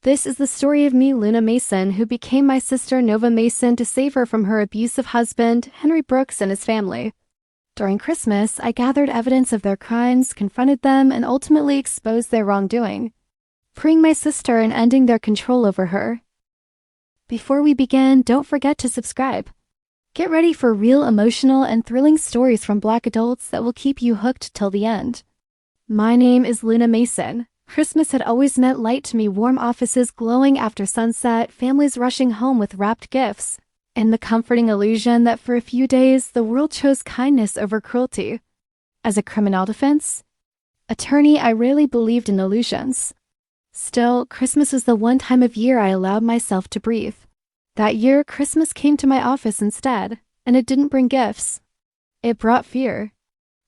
This is the story of me, Luna Mason, who became my sister Nova Mason to save her from her abusive husband, Henry Brooks, and his family. During Christmas, I gathered evidence of their crimes, confronted them, and ultimately exposed their wrongdoing, freeing my sister and ending their control over her. Before we begin, don't forget to subscribe. Get ready for real emotional and thrilling stories from Black adults that will keep you hooked till the end. My name is Luna Mason. Christmas had always meant light to me, warm offices glowing after sunset, families rushing home with wrapped gifts, and the comforting illusion that for a few days the world chose kindness over cruelty. As a criminal defense attorney, I rarely believed in illusions. Still, Christmas was the one time of year I allowed myself to breathe. That year, Christmas came to my office instead, and it didn't bring gifts. It brought fear.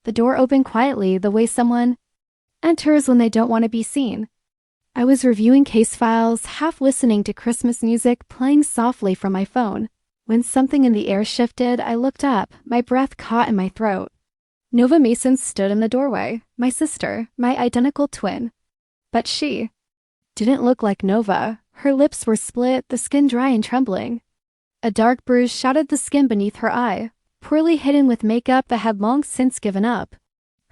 The door opened quietly, the way someone enters when they don't want to be seen. I was reviewing case files, half listening to Christmas music playing softly from my phone. When something in the air shifted, I looked up, my breath caught in my throat. Nova Mason stood in the doorway, my sister, my identical twin. But she didn't look like Nova. Her lips were split, the skin dry and trembling. A dark bruise shadowed the skin beneath her eye, poorly hidden with makeup that had long since given up.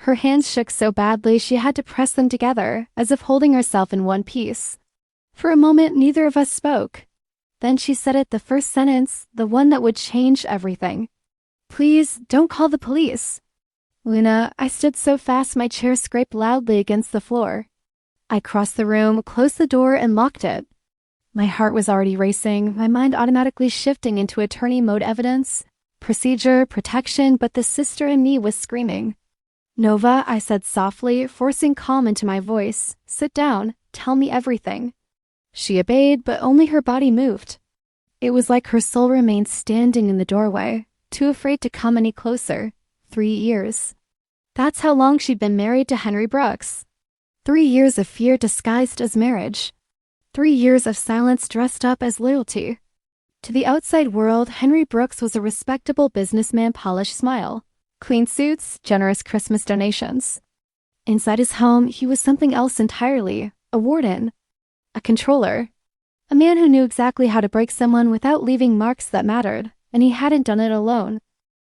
Her hands shook so badly she had to press them together, as if holding herself in one piece. For a moment, neither of us spoke. Then she said it, the first sentence, the one that would change everything. "Please, don't call the police." Luna, I stood so fast my chair scraped loudly against the floor. I crossed the room, closed the door, and locked it. My heart was already racing, my mind automatically shifting into attorney mode, evidence, procedure, protection, but the sister in me was screaming. "Nova," I said softly, forcing calm into my voice. "Sit down. Tell me everything." She obeyed, but only her body moved. It was like her soul remained standing in the doorway, too afraid to come any closer. 3 years. That's how long she'd been married to Henry Brooks. 3 years of fear disguised as marriage. 3 years of silence dressed up as loyalty. To the outside world, Henry Brooks was a respectable businessman, polished smile, clean suits, generous Christmas donations. Inside his home, he was something else entirely, a warden, a controller, a man who knew exactly how to break someone without leaving marks that mattered, and he hadn't done it alone.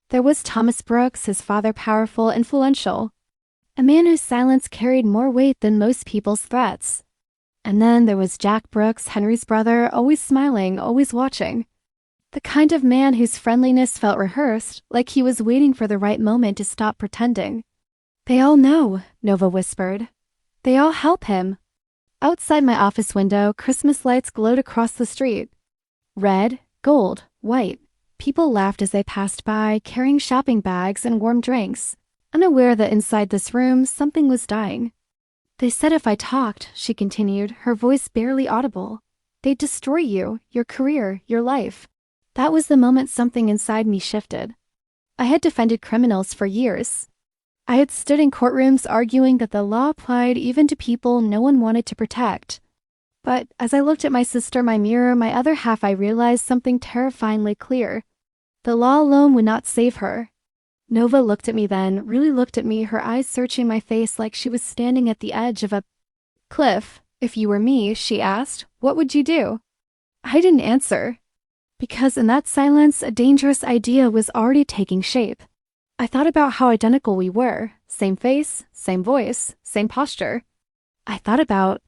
There was Thomas Brooks, his father, powerful, influential, a man whose silence carried more weight than most people's threats. And then there was Jack Brooks, Henry's brother, always smiling, always watching. The kind of man whose friendliness felt rehearsed, like he was waiting for the right moment to stop pretending. "They all know," Nova whispered. "They all help him." Outside my office window, Christmas lights glowed across the street. Red, gold, white. People laughed as they passed by, carrying shopping bags and warm drinks, unaware that inside this room, something was dying. "They said if I talked," she continued, her voice barely audible, "they'd destroy you, your career, your life." That was the moment something inside me shifted. I had defended criminals for years. I had stood in courtrooms arguing that the law applied even to people no one wanted to protect. But as I looked at my sister, my mirror, my other half, I realized something terrifyingly clear. The law alone would not save her. Nova looked at me then, really looked at me, her eyes searching my face like she was standing at the edge of a cliff. "If you were me," she asked, "what would you do?" I didn't answer, because in that silence, a dangerous idea was already taking shape. I thought about how identical we were. Same face, same voice, same posture. I thought about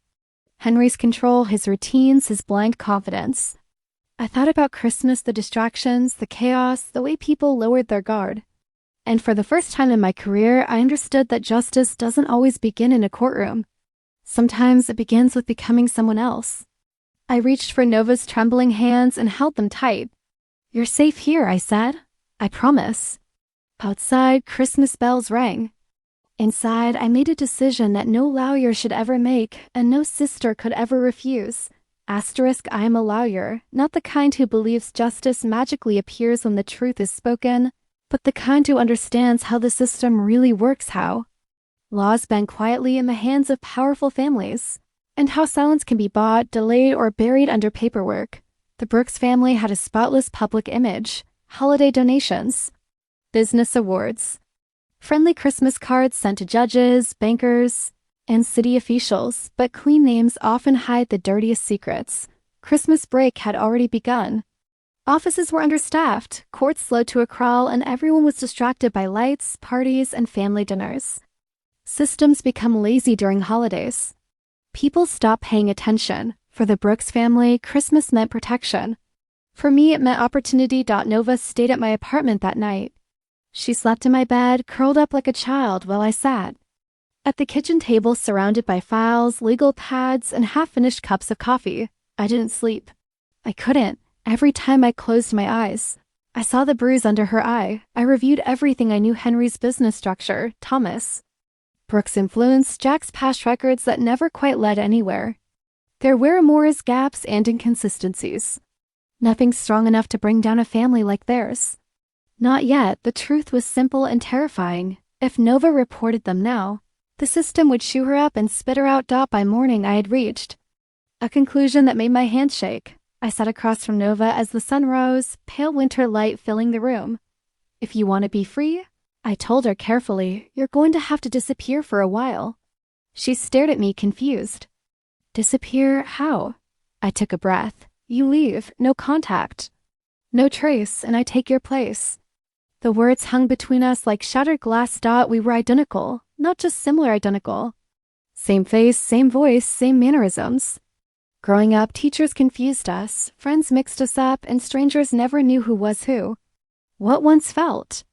Henry's control, his routines, his blind confidence. I thought about Christmas, the distractions, the chaos, the way people lowered their guard. And for the first time in my career, I understood that justice doesn't always begin in a courtroom. Sometimes it begins with becoming someone else. I reached for Nova's trembling hands and held them tight. "You're safe here," I said. "I promise." Outside, Christmas bells rang. Inside, I made a decision that no lawyer should ever make and no sister could ever refuse. Asterisk, I am a lawyer, not the kind who believes justice magically appears when the truth is spoken, but the kind who understands how the system really works, how laws bend quietly in the hands of powerful families, and how silence can be bought, delayed, or buried under paperwork. The Brooks family had a spotless public image, holiday donations, business awards, friendly Christmas cards sent to judges, bankers, and city officials, but clean names often hide the dirtiest secrets. Christmas break had already begun. Offices were understaffed, courts slowed to a crawl, and everyone was distracted by lights, parties, and family dinners. Systems become lazy during holidays. People stop paying attention. For the Brooks family, Christmas meant protection. For me, it meant opportunity. Nova stayed at my apartment that night. She slept in my bed, curled up like a child while I sat at the kitchen table, surrounded by files, legal pads, and half-finished cups of coffee. I didn't sleep. I couldn't. Every time I closed my eyes, I saw the bruise under her eye. I reviewed everything I knew: Henry's business structure, Thomas Brooks' influence, Jack's past records that never quite led anywhere. There were Moore's gaps and inconsistencies. Nothing strong enough to bring down a family like theirs. Not yet. The truth was simple and terrifying. If Nova reported them now, the system would chew her up and spit her out. By morning, I had reached a conclusion that made my hands shake. I sat across from Nova as the sun rose, pale winter light filling the room. "If you want to be free," I told her carefully, "you're going to have to disappear for a while." She stared at me, confused. "Disappear? How?" I took a breath. "You leave, no contact, no trace, and I take your place." The words hung between us like shattered glass. We were identical, not just similar, identical. Same face, same voice, same mannerisms. Growing up, teachers confused us, friends mixed us up, and strangers never knew who was who. What once felt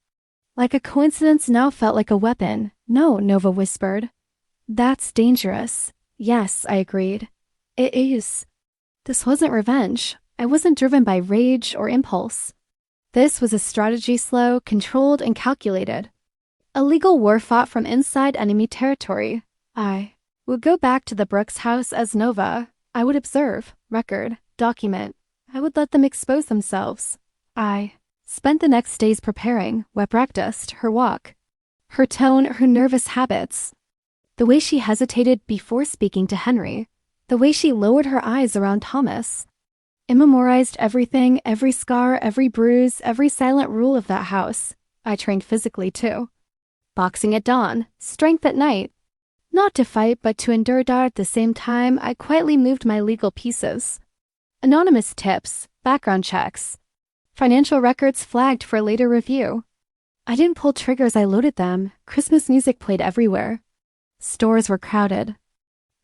like a coincidence now felt like a weapon. "No," Nova whispered. "That's dangerous." "Yes," I agreed. "It is." This wasn't revenge. I wasn't driven by rage or impulse. This was a strategy, slow, controlled, and calculated. A legal war fought from inside enemy territory. I would go back to the Brooks house as Nova. I would observe, record, document. I would let them expose themselves. I spent the next days preparing, what practiced, her walk, her tone, her nervous habits. The way she hesitated before speaking to Henry. The way she lowered her eyes around Thomas. I memorized everything, every scar, every bruise, every silent rule of that house. I trained physically too. Boxing at dawn, strength at night. Not to fight, but to endure. At the same time, I quietly moved my legal pieces. Anonymous tips, background checks, financial records flagged for later review. I didn't pull triggers, I loaded them. Christmas music played everywhere. Stores were crowded.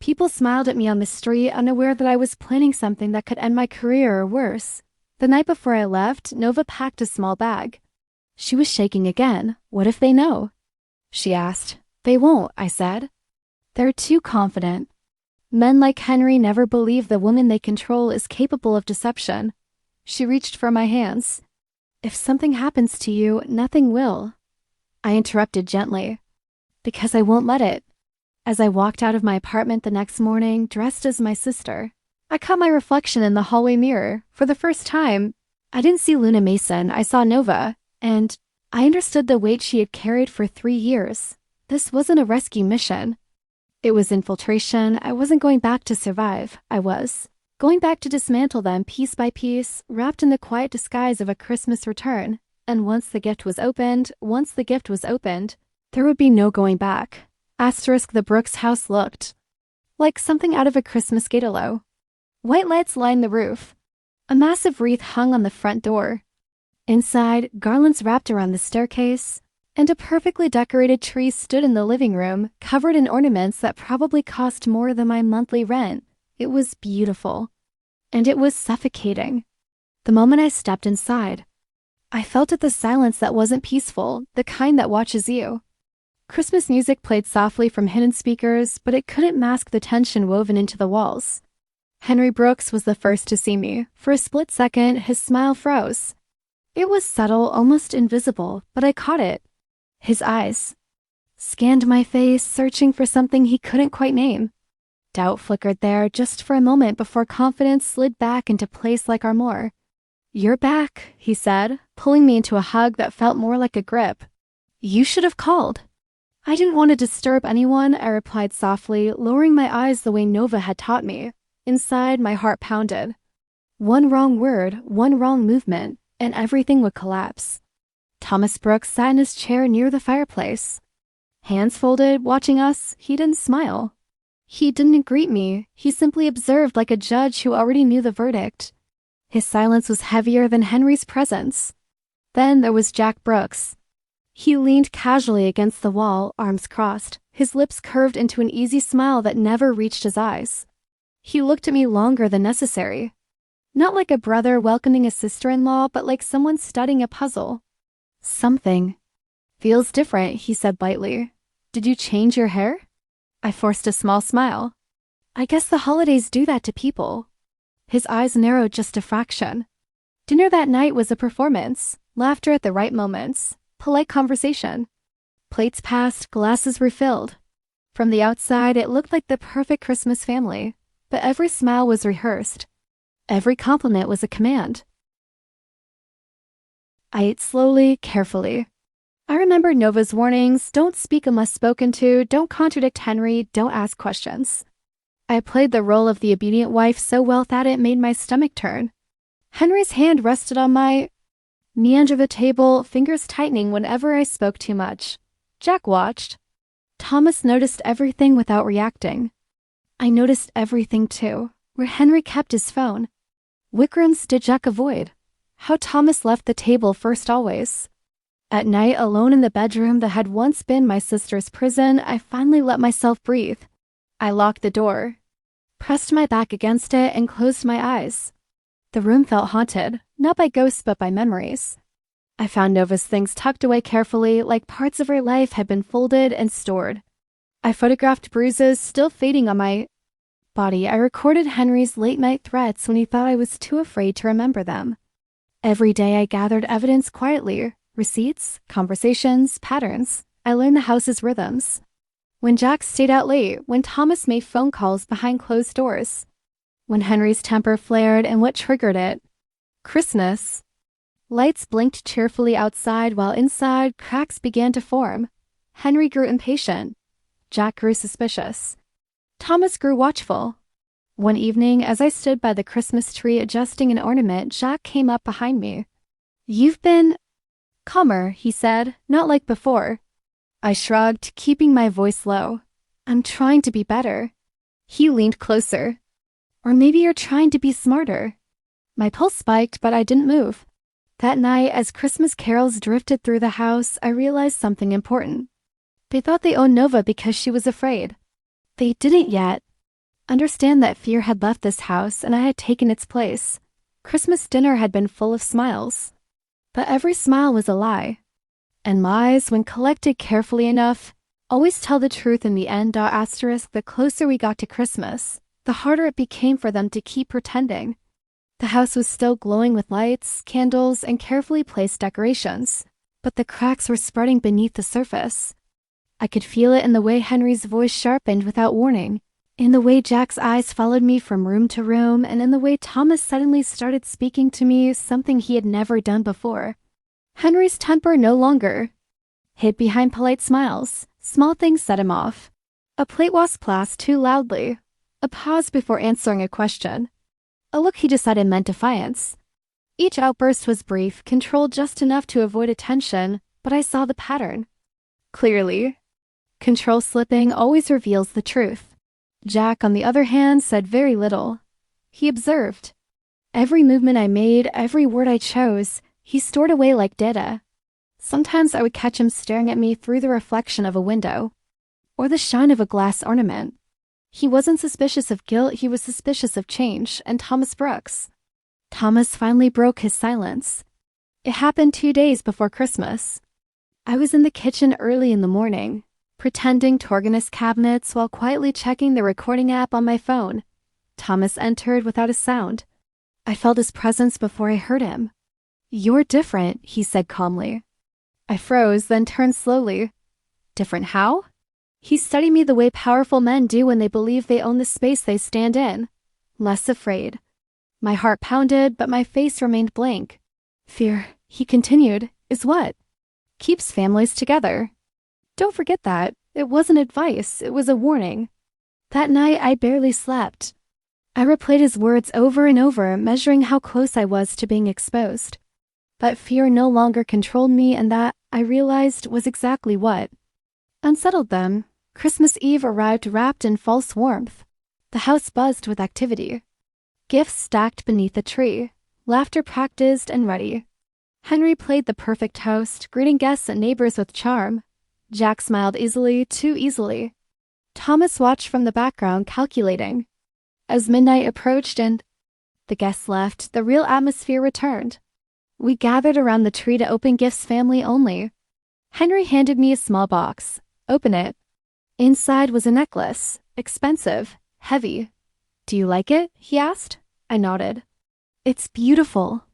People smiled at me on the street, unaware that I was planning something that could end my career or worse. The night before I left, Nova packed a small bag. She was shaking again. "What if they know?" she asked. "They won't," I said. "They're too confident. Men like Henry never believe the woman they control is capable of deception." She reached for my hands. "If something happens to you, nothing will." I interrupted gently. "Because I won't let it." As I walked out of my apartment the next morning, dressed as my sister, I caught my reflection in the hallway mirror. For the first time, I didn't see Luna Mason, I saw Nova, and I understood the weight she had carried for 3 years. This wasn't a rescue mission. It was infiltration. I wasn't going back to survive. I was going back to dismantle them piece by piece, wrapped in the quiet disguise of a Christmas return. And once the gift was opened, there would be no going back. The Brooks house looked like something out of a Christmas Gate-a-Lo. White lights lined the roof. A massive wreath hung on the front door. Inside, garlands wrapped around the staircase, and a perfectly decorated tree stood in the living room, covered in ornaments that probably cost more than my monthly rent. It was beautiful, and it was suffocating. The moment I stepped inside, I felt the silence that wasn't peaceful, the kind that watches you. Christmas music played softly from hidden speakers, but it couldn't mask the tension woven into the walls. Henry Brooks was the first to see me. For a split second, his smile froze. It was subtle, almost invisible, but I caught it. His eyes scanned my face, searching for something he couldn't quite name. Doubt flickered there just for a moment before confidence slid back into place like armor. "You're back," he said, pulling me into a hug that felt more like a grip. "You should have called." "I didn't want to disturb anyone," I replied softly, lowering my eyes the way Nova had taught me. Inside, my heart pounded. One wrong word, one wrong movement, and everything would collapse. Thomas Brooks sat in his chair near the fireplace. Hands folded, watching us, he didn't smile. He didn't greet me. He simply observed like a judge who already knew the verdict. His silence was heavier than Henry's presence. Then there was Jack Brooks. He leaned casually against the wall, arms crossed, his lips curved into an easy smile that never reached his eyes. He looked at me longer than necessary. Not like a brother welcoming a sister-in-law, but like someone studying a puzzle. Something feels different, he said lightly. Did you change your hair? I forced a small smile. I guess the holidays do that to people. His eyes narrowed just a fraction. Dinner that night was a performance, laughter at the right moments, polite conversation. Plates passed, glasses refilled. From the outside, it looked like the perfect Christmas family, but every smile was rehearsed. Every compliment was a command. I ate slowly, carefully. I remembered Nova's warnings: don't speak unless spoken to, don't contradict Henry, don't ask questions. I played the role of the obedient wife so well that it made my stomach turn. Henry's hand rested on my knee under the table, fingers tightening whenever I spoke too much. Jack watched. Thomas noticed everything without reacting. I noticed everything too, where Henry kept his phone. Which rooms did Jack avoid? How Thomas left the table first always. At night, alone in the bedroom that had once been my sister's prison, I finally let myself breathe. I locked the door, pressed my back against it, and closed my eyes. The room felt haunted, not by ghosts but by memories. I found Nova's things tucked away carefully, like parts of her life had been folded and stored. I photographed bruises still fading on my body. I recorded Henry's late-night threats when he thought I was too afraid to remember them. Every day I gathered evidence quietly. Receipts, conversations, patterns. I learned the house's rhythms. When Jack stayed out late, when Thomas made phone calls behind closed doors, when Henry's temper flared and what triggered it. Christmas. Lights blinked cheerfully outside while inside cracks began to form. Henry grew impatient. Jack grew suspicious. Thomas grew watchful. One evening, as I stood by the Christmas tree adjusting an ornament, Jack came up behind me. You've been calmer, he said, not like before. I shrugged, keeping my voice low. I'm trying to be better. He leaned closer. Or maybe you're trying to be smarter. My pulse spiked, but I didn't move. That night, as Christmas carols drifted through the house, I realized something important. They thought they owned Nova because she was afraid. They didn't yet understand that fear had left this house and I had taken its place. Christmas dinner had been full of smiles. But every smile was a lie. And lies, when collected carefully enough, always tell the truth in the end. The closer we got to Christmas, the harder it became for them to keep pretending. The house was still glowing with lights, candles, and carefully placed decorations, but the cracks were spreading beneath the surface. I could feel it in the way Henry's voice sharpened without warning, in the way Jack's eyes followed me from room to room, and in the way Thomas suddenly started speaking to me, something he had never done before. Henry's temper no longer hid behind polite smiles. Small things set him off. A plate was passed too loudly. A pause before answering a question. A look he decided meant defiance. Each outburst was brief, controlled just enough to avoid attention, but I saw the pattern clearly. Control slipping always reveals the truth. Jack, on the other hand, said very little. He observed. Every movement I made, every word I chose, he stored away like data. Sometimes I would catch him staring at me through the reflection of a window, or the shine of a glass ornament. He wasn't suspicious of guilt, he was suspicious of change, and Thomas Brooks. Thomas finally broke his silence. It happened 2 days before Christmas. I was in the kitchen early in the morning, pretending to organize cabinets while quietly checking the recording app on my phone. Thomas entered without a sound. I felt his presence before I heard him. "You're different," he said calmly. I froze, then turned slowly. Different how? He studied me the way powerful men do when they believe they own the space they stand in. Less afraid. My heart pounded, but my face remained blank. Fear, he continued, is what keeps families together. Don't forget that. It wasn't advice, it was a warning. That night, I barely slept. I replayed his words over and over, measuring how close I was to being exposed. But fear no longer controlled me, and that, I realized, was exactly what unsettled them. Christmas Eve arrived wrapped in false warmth. The house buzzed with activity. Gifts stacked beneath the tree, laughter practiced and ready. Henry played the perfect host, greeting guests and neighbors with charm. Jack smiled easily, too easily. Thomas watched from the background, calculating. As midnight approached and the guests left, the real atmosphere returned. We gathered around the tree to open gifts, family only. Henry handed me a small box. Open it. Inside was a necklace. Expensive. Heavy. Do you like it? He asked. I nodded. It's beautiful.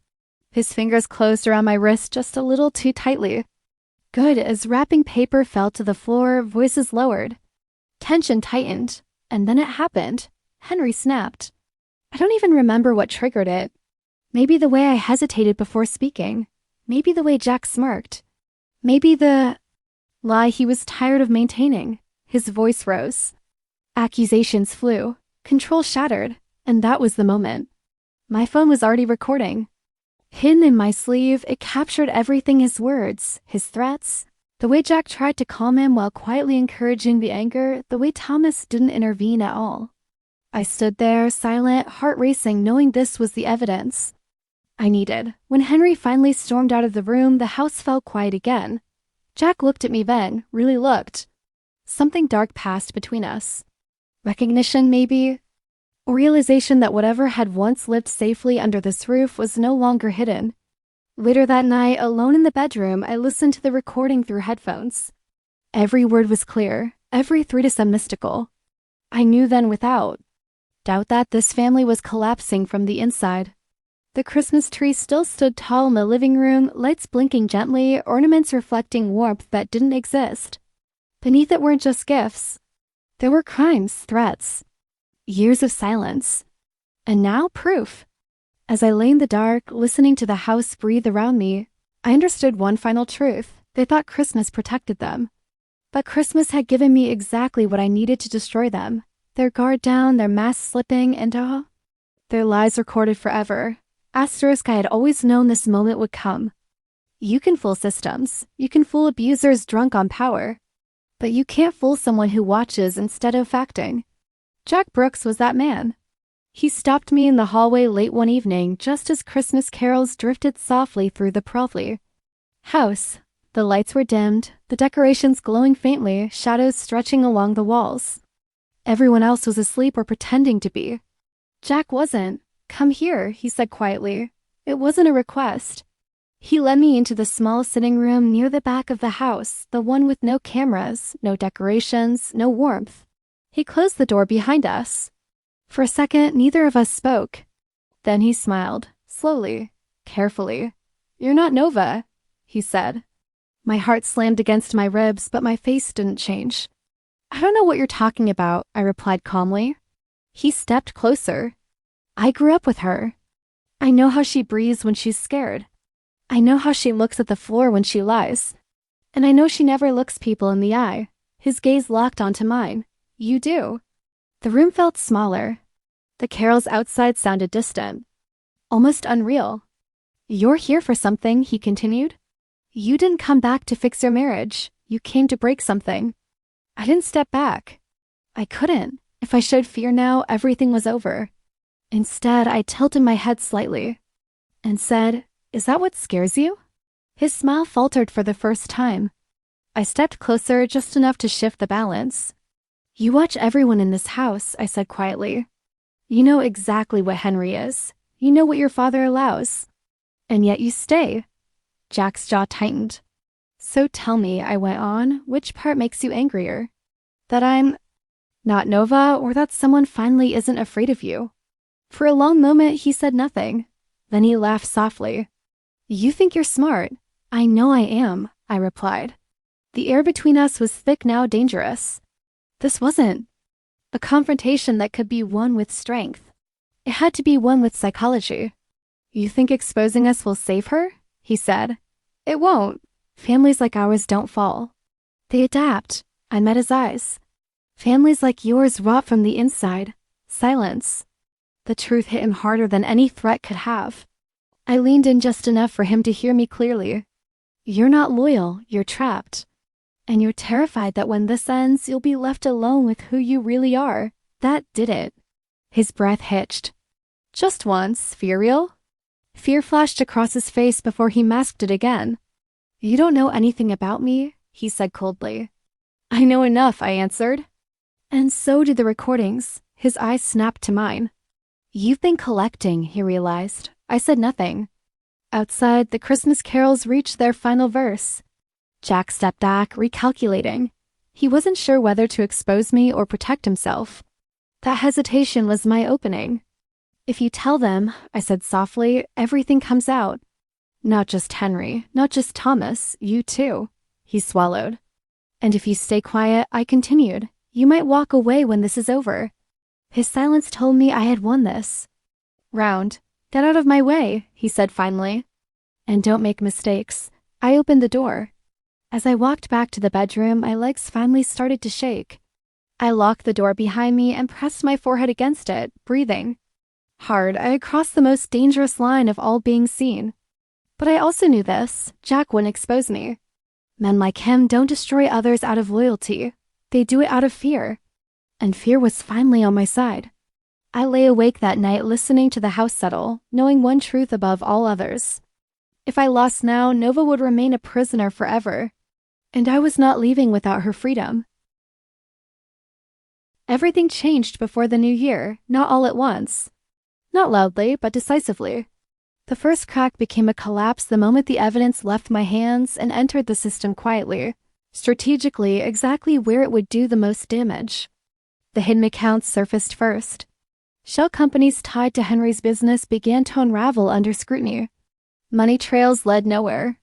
His fingers closed around my wrist just a little too tightly. Good. As wrapping paper fell to the floor, voices lowered. Tension tightened. And then it happened. Henry snapped. I don't even remember what triggered it. Maybe the way I hesitated before speaking. Maybe the way Jack smirked. Maybe the lie he was tired of maintaining. His voice rose. Accusations flew. Control shattered. And that was the moment. My phone was already recording. Hidden in my sleeve, it captured everything: his words, his threats, the way Jack tried to calm him while quietly encouraging the anger, the way Thomas didn't intervene at all. I stood there, silent, heart racing, knowing this was the evidence I needed. When Henry finally stormed out of the room, the house fell quiet again. Jack looked at me then, really looked. Something dark passed between us. Recognition, maybe? Or realization that whatever had once lived safely under this roof was no longer hidden. Later that night, alone in the bedroom, I listened to the recording through headphones. Every word was clear, every threat is mystical. I knew then without doubt that this family was collapsing from the inside. The Christmas tree still stood tall in the living room, lights blinking gently, ornaments reflecting warmth that didn't exist. Beneath it weren't just gifts. There were crimes, threats, years of silence. And now proof. As I lay in the dark, listening to the house breathe around me, I understood one final truth. They thought Christmas protected them. But Christmas had given me exactly what I needed to destroy them. Their guard down, their masks slipping, and their lies recorded forever. Asterisk, I had always known this moment would come. You can fool systems. You can fool abusers drunk on power. But you can't fool someone who watches instead of acting. Jack Brooks was that man. He stopped me in the hallway late one evening, just as Christmas carols drifted softly through the probably house. The lights were dimmed, the decorations glowing faintly, shadows stretching along the walls. Everyone else was asleep or pretending to be. Jack wasn't. Come here, he said quietly. It wasn't a request. He led me into the small sitting room near the back of the house, the one with no cameras, no decorations, no warmth. He closed the door behind us. For a second, neither of us spoke. Then he smiled, slowly, carefully. You're not Nova, he said. My heart slammed against my ribs, but my face didn't change. I don't know what you're talking about, I replied calmly. He stepped closer. I grew up with her. I know how she breathes when she's scared. I know how she looks at the floor when she lies. And I know she never looks people in the eye. His gaze locked onto mine. You do. The room felt smaller. The carols outside sounded distant, almost unreal. You're here for something, he continued. You didn't come back to fix your marriage. You came to break something. I didn't step back. I couldn't. If I showed fear now, everything was over. Instead, I tilted my head slightly and said, Is that what scares you? His smile faltered for the first time. I stepped closer, just enough to shift the balance. You watch everyone in this house, I said quietly. You know exactly what Henry is. You know what your father allows. And yet you stay. Jack's jaw tightened. So tell me, I went on, which part makes you angrier? That I'm not Nova, or that someone finally isn't afraid of you? For a long moment, he said nothing. Then he laughed softly. You think you're smart. I know I am, I replied. The air between us was thick, now dangerous. This wasn't a confrontation that could be won with strength. It had to be won with psychology. You think exposing us will save her? He said. It won't. Families like ours don't fall. They adapt. I met his eyes. Families like yours rot from the inside. Silence. The truth hit him harder than any threat could have. I leaned in just enough for him to hear me clearly. You're not loyal. You're trapped. And you're terrified that when this ends, you'll be left alone with who you really are. That did it. His breath hitched. Just once, fear real? Fear flashed across his face before he masked it again. You don't know anything about me, he said coldly. I know enough, I answered. And so did the recordings. His eyes snapped to mine. You've been collecting, he realized. I said nothing. Outside, the Christmas carols reached their final verse. Jack stepped back, recalculating. He wasn't sure whether to expose me or protect himself. That hesitation was my opening. If you tell them, I said softly, everything comes out. Not just Henry, not just Thomas, you too. He swallowed. And if you stay quiet, I continued, you might walk away when this is over. His silence told me I had won this. Round. Get out of my way, he said finally. And don't make mistakes. I opened the door. As I walked back to the bedroom, my legs finally started to shake. I locked the door behind me and pressed my forehead against it, breathing. Hard, I had crossed the most dangerous line of all being seen. But I also knew this. Jack wouldn't expose me. Men like him don't destroy others out of loyalty. They do it out of fear. And fear was finally on my side. I lay awake that night listening to the house settle, knowing one truth above all others. If I lost now, Nova would remain a prisoner forever. And I was not leaving without her freedom. Everything changed before the new year, not all at once. Not loudly, but decisively. The first crack became a collapse the moment the evidence left my hands and entered the system quietly, strategically exactly where it would do the most damage. The hidden accounts surfaced first. Shell companies tied to Henry's business began to unravel under scrutiny. Money trails led nowhere.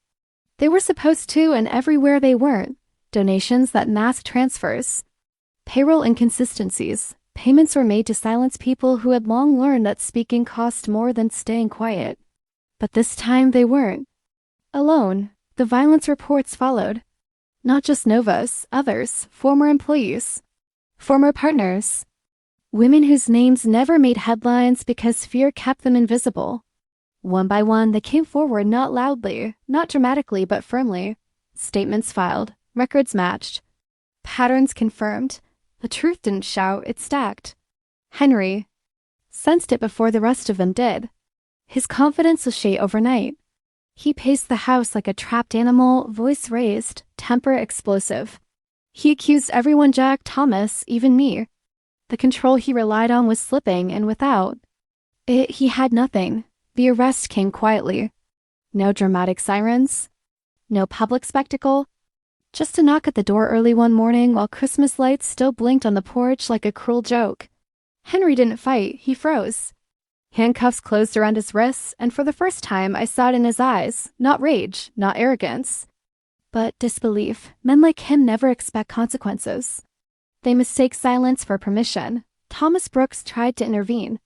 They were supposed to, and everywhere they weren't. Donations that masked transfers. Payroll inconsistencies. Payments were made to silence people who had long learned that speaking cost more than staying quiet. But this time they weren't. Alone, the violence reports followed. Not just Nova's, others, former employees, former partners. Women whose names never made headlines because fear kept them invisible. One by one, they came forward not loudly, not dramatically, but firmly. Statements filed, records matched. Patterns confirmed. The truth didn't shout, it stacked. Henry sensed it before the rest of them did. His confidence was shaken overnight. He paced the house like a trapped animal, voice raised, temper explosive. He accused everyone Jack, Thomas, even me. The control he relied on was slipping, and without it, he had nothing. The arrest came quietly. No dramatic sirens. No public spectacle. Just a knock at the door early one morning while Christmas lights still blinked on the porch like a cruel joke. Henry didn't fight, he froze. Handcuffs closed around his wrists, and for the first time I saw it in his eyes. Not rage, not arrogance, but disbelief. Men like him never expect consequences. They mistake silence for permission. Thomas Brooks tried to intervene.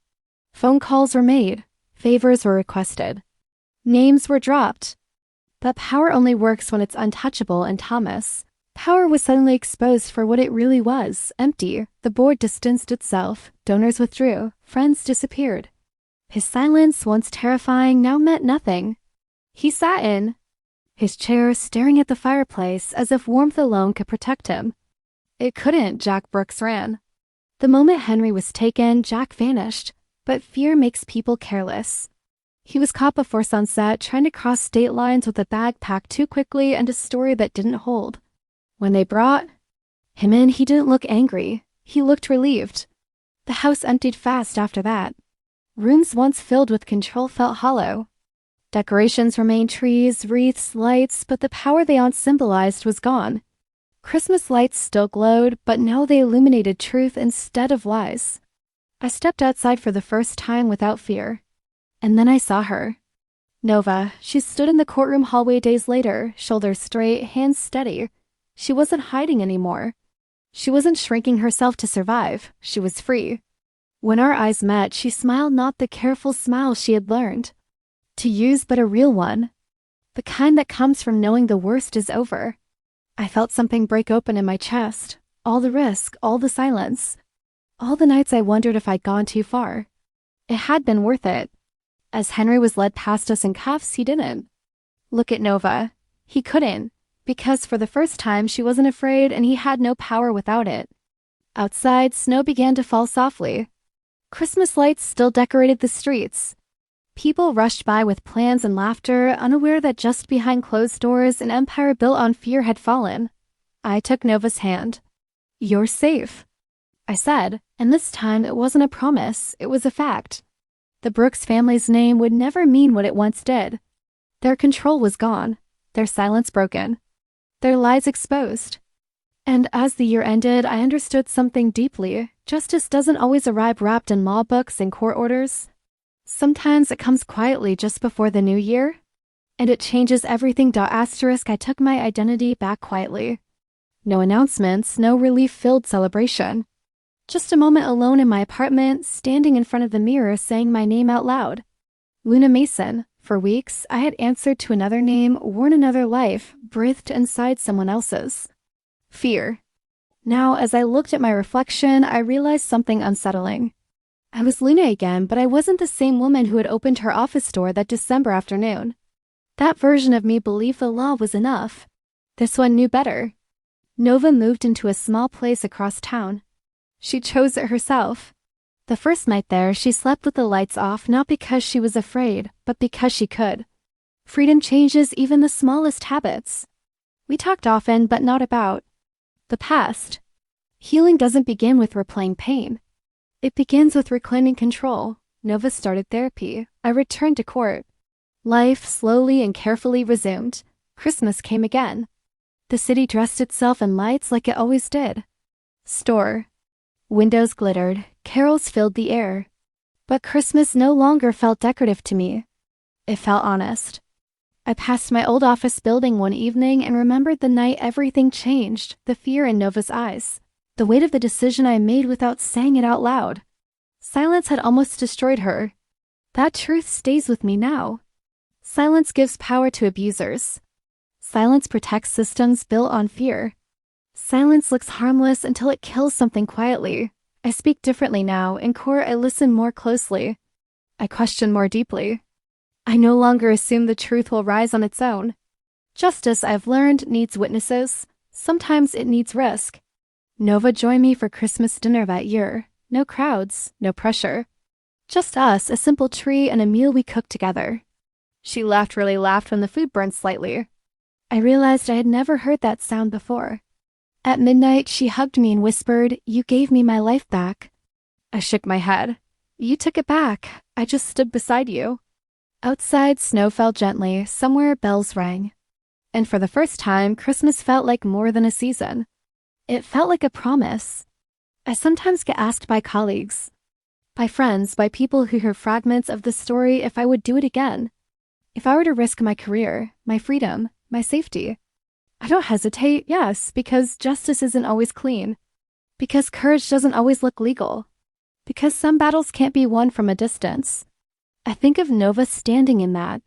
Phone calls were made. Favors were requested. Names were dropped. But power only works when it's untouchable, and Thomas. Power was suddenly exposed for what it really was, empty. The board distanced itself. Donors withdrew. Friends disappeared. His silence, once terrifying, now meant nothing. He sat in his chair, staring at the fireplace as if warmth alone could protect him. It couldn't, Jack Brooks ran. The moment Henry was taken, Jack vanished. But fear makes people careless. He was caught before sunset, trying to cross state lines with a bag packed too quickly and a story that didn't hold. When they brought him in, he didn't look angry. He looked relieved. The house emptied fast after that. Rooms once filled with control felt hollow. Decorations remained trees, wreaths, lights, but the power they once symbolized was gone. Christmas lights still glowed, but now they illuminated truth instead of lies. I stepped outside for the first time without fear. And then I saw her. Nova. She stood in the courtroom hallway days later, shoulders straight, hands steady. She wasn't hiding anymore. She wasn't shrinking herself to survive. She was free. When our eyes met, she smiled not the careful smile she had learned to use, but a real one. The kind that comes from knowing the worst is over. I felt something break open in my chest. All the risk, all the silence. All the nights I wondered if I'd gone too far. It had been worth it. As Henry was led past us in cuffs, he didn't look at Nova. He couldn't, because for the first time she wasn't afraid and he had no power without it. Outside, snow began to fall softly. Christmas lights still decorated the streets. People rushed by with plans and laughter, unaware that just behind closed doors an empire built on fear had fallen. I took Nova's hand. "You're safe," I said, and this time it wasn't a promise, it was a fact. The Brooks family's name would never mean what it once did. Their control was gone, their silence broken, their lies exposed. And as the year ended, I understood something deeply. Justice doesn't always arrive wrapped in law books and court orders. Sometimes it comes quietly just before the new year, and it changes everything. I took my identity back quietly. No announcements, no relief-filled celebration. Just a moment alone in my apartment, standing in front of the mirror saying my name out loud. Luna Mason. For weeks, I had answered to another name, worn another life, breathed inside someone else's. Fear. Now, as I looked at my reflection, I realized something unsettling. I was Luna again, but I wasn't the same woman who had opened her office door that December afternoon. That version of me believed the law was enough. This one knew better. Nova moved into a small place across town. She chose it herself. The first night there, she slept with the lights off, not because she was afraid, but because she could. Freedom changes even the smallest habits. We talked often, but not about the past. Healing doesn't begin with replaying pain. It begins with reclaiming control. Nova started therapy. I returned to court. Life slowly and carefully resumed. Christmas came again. The city dressed itself in lights like it always did. Store. Windows glittered. Carols filled the air. But Christmas no longer felt decorative to me. It felt honest. I passed my old office building one evening and remembered the night everything changed, the fear in Nova's eyes, the weight of the decision I made without saying it out loud. Silence had almost destroyed her. That truth stays with me now. Silence gives power to abusers. Silence protects systems built on fear. Silence looks harmless until it kills something quietly. I speak differently now. In court, I listen more closely. I question more deeply. I no longer assume the truth will rise on its own. Justice, I've learned, needs witnesses. Sometimes it needs risk. Nova joined me for Christmas dinner that year. No crowds, no pressure. Just us, a simple tree, and a meal we cooked together. She really laughed when the food burned slightly. I realized I had never heard that sound before. At midnight, she hugged me and whispered, "You gave me my life back." I shook my head. "You took it back. I just stood beside you." Outside, snow fell gently. Somewhere, bells rang. And for the first time, Christmas felt like more than a season. It felt like a promise. I sometimes get asked by colleagues, by friends, by people who hear fragments of the story if I would do it again. If I were to risk my career, my freedom, my safety. I don't hesitate, yes, because justice isn't always clean. Because courage doesn't always look legal. Because some battles can't be won from a distance. I think of Nova standing in that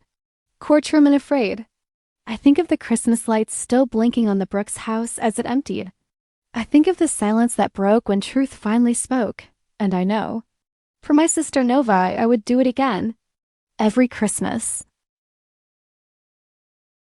courtroom and afraid. I think of the Christmas lights still blinking on the Brooks house as it emptied. I think of the silence that broke when truth finally spoke. And I know, for my sister Nova, I would do it again. Every Christmas.